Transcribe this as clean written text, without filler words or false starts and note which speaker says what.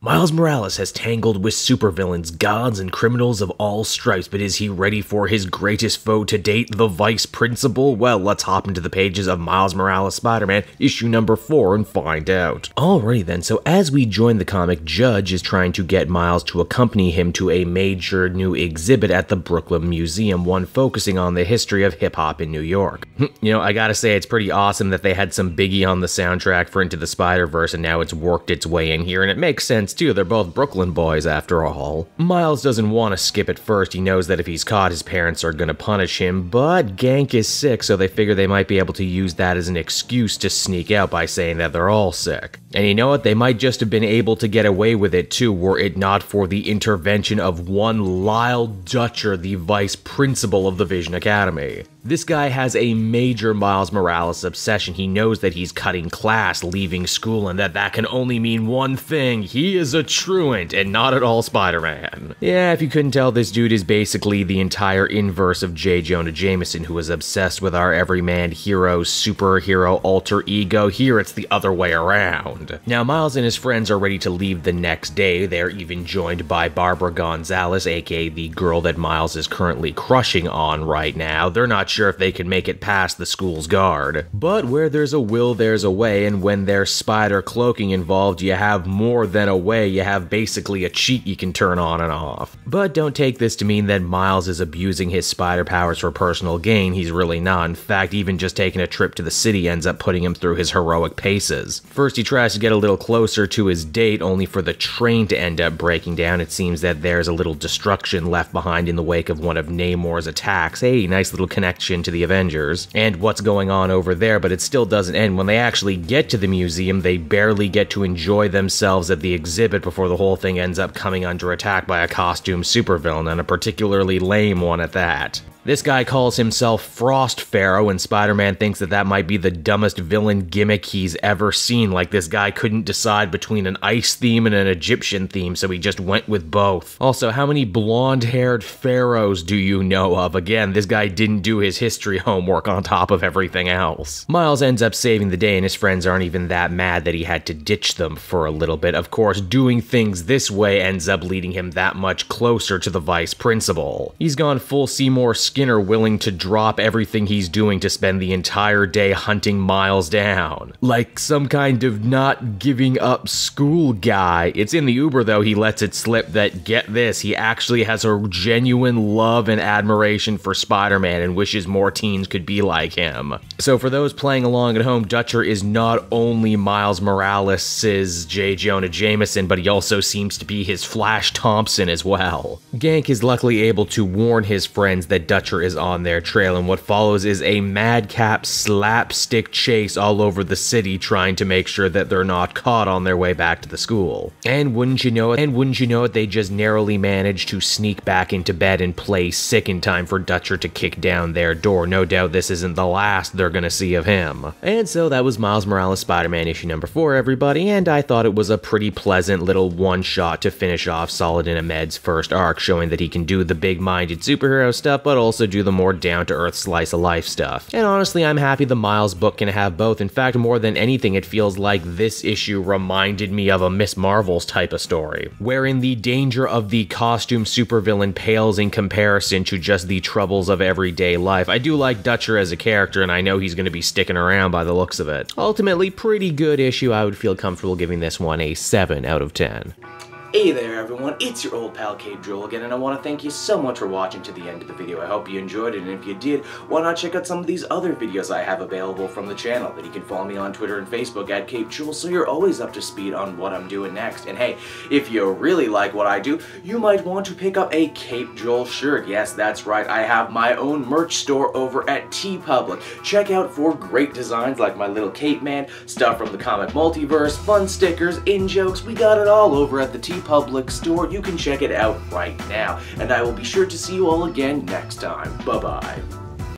Speaker 1: Miles Morales has tangled with supervillains, gods, and criminals of all stripes, but is he ready for his greatest foe to date, the Vice Principal? Well, let's hop into the pages of Miles Morales Spider-Man, issue number 4, and find out. Alrighty then, so as we join the comic, Judge is trying to get Miles to accompany him to a major new exhibit at the Brooklyn Museum, one focusing on the history of hip-hop in New York. You know, I gotta say, it's pretty awesome that they had some Biggie on the soundtrack for Into the Spider-Verse, and now it's worked its way in here, and it makes sense too, they're both Brooklyn boys after all. Miles doesn't want to skip at first, he knows that if he's caught his parents are gonna punish him, but Gank is sick, so they figure they might be able to use that as an excuse to sneak out by saying that they're all sick. And you know what, they might just have been able to get away with it too were it not for the intervention of one Lyle Dutcher, the vice principal of the Vision Academy. This guy has a major Miles Morales obsession. He knows that he's cutting class, leaving school, and that can only mean one thing. He is a truant, and not at all Spider-Man. Yeah, if you couldn't tell, this dude is basically the entire inverse of J. Jonah Jameson, who is obsessed with our everyman hero, superhero, alter ego. Here, it's the other way around. Now, Miles and his friends are ready to leave the next day. They're even joined by Barbara Gonzalez, aka the girl that Miles is currently crushing on right now. They're not sure if they can make it past the school's guard. But where there's a will, there's a way, and when there's spider cloaking involved, you have more than a way, you have basically a cheat you can turn on and off. But don't take this to mean that Miles is abusing his spider powers for personal gain, he's really not. In fact, even just taking a trip to the city ends up putting him through his heroic paces. First he tries to get a little closer to his date, only for the train to end up breaking down. It seems that there's a little destruction left behind in the wake of one of Namor's attacks. Hey, nice little connection to the Avengers and what's going on over there, but it still doesn't end. When they actually get to the museum, they barely get to enjoy themselves at the exhibit before the whole thing ends up coming under attack by a costume supervillain, and a particularly lame one at that. This guy calls himself Frost Pharaoh, and Spider-Man thinks that might be the dumbest villain gimmick he's ever seen. Like, this guy couldn't decide between an ice theme and an Egyptian theme, so he just went with both. Also, how many blonde-haired pharaohs do you know of? Again, this guy didn't do his history homework on top of everything else. Miles ends up saving the day, and his friends aren't even that mad that he had to ditch them for a little bit. Of course, doing things this way ends up leading him that much closer to the vice principal. He's gone full Seymour Skinner, willing to drop everything he's doing to spend the entire day hunting Miles down. Like some kind of not giving up school guy. It's in the Uber though, he lets it slip that, get this, he actually has a genuine love and admiration for Spider-Man and wishes more teens could be like him. So for those playing along at home, Dutcher is not only Miles Morales' J. Jonah Jameson, but he also seems to be his Flash Thompson as well. Gank is luckily able to warn his friends that Dutcher is on their trail, and what follows is a madcap slapstick chase all over the city, trying to make sure that they're not caught on their way back to the school. And wouldn't you know it, they just narrowly managed to sneak back into bed and play sick in time for Dutcher to kick down their door. No doubt this isn't the last they're gonna see of him. And so that was Miles Morales Spider-Man issue number 4, everybody, and I thought it was a pretty pleasant little one-shot to finish off Solid in Ahmed's first arc, showing that he can do the big-minded superhero stuff, but also do the more down-to-earth slice-of-life stuff. And honestly, I'm happy the Miles book can have both. In fact, more than anything, it feels like this issue reminded me of a Miss Marvel's type of story, wherein the danger of the costume supervillain pales in comparison to just the troubles of everyday life. I do like Dutcher as a character, and I know he's going to be sticking around by the looks of it. Ultimately, pretty good issue. I would feel comfortable giving this one a 7 out of 10.
Speaker 2: Hey there everyone, it's your old pal Cape Joel again, and I want to thank you so much for watching to the end of the video. I hope you enjoyed it, and if you did, why not check out some of these other videos I have available from the channel. That you can follow me on Twitter and Facebook at Cape Joel, so you're always up to speed on what I'm doing next. And hey, if you really like what I do, you might want to pick up a Cape Joel shirt. Yes, that's right, I have my own merch store over at TeePublic. Check out for great designs like my little Cape Man, stuff from the comic multiverse, fun stickers, in-jokes, we got it all over at the TeePublic store. You can check it out right now, and I will be sure to see you all again next time. Bye-bye.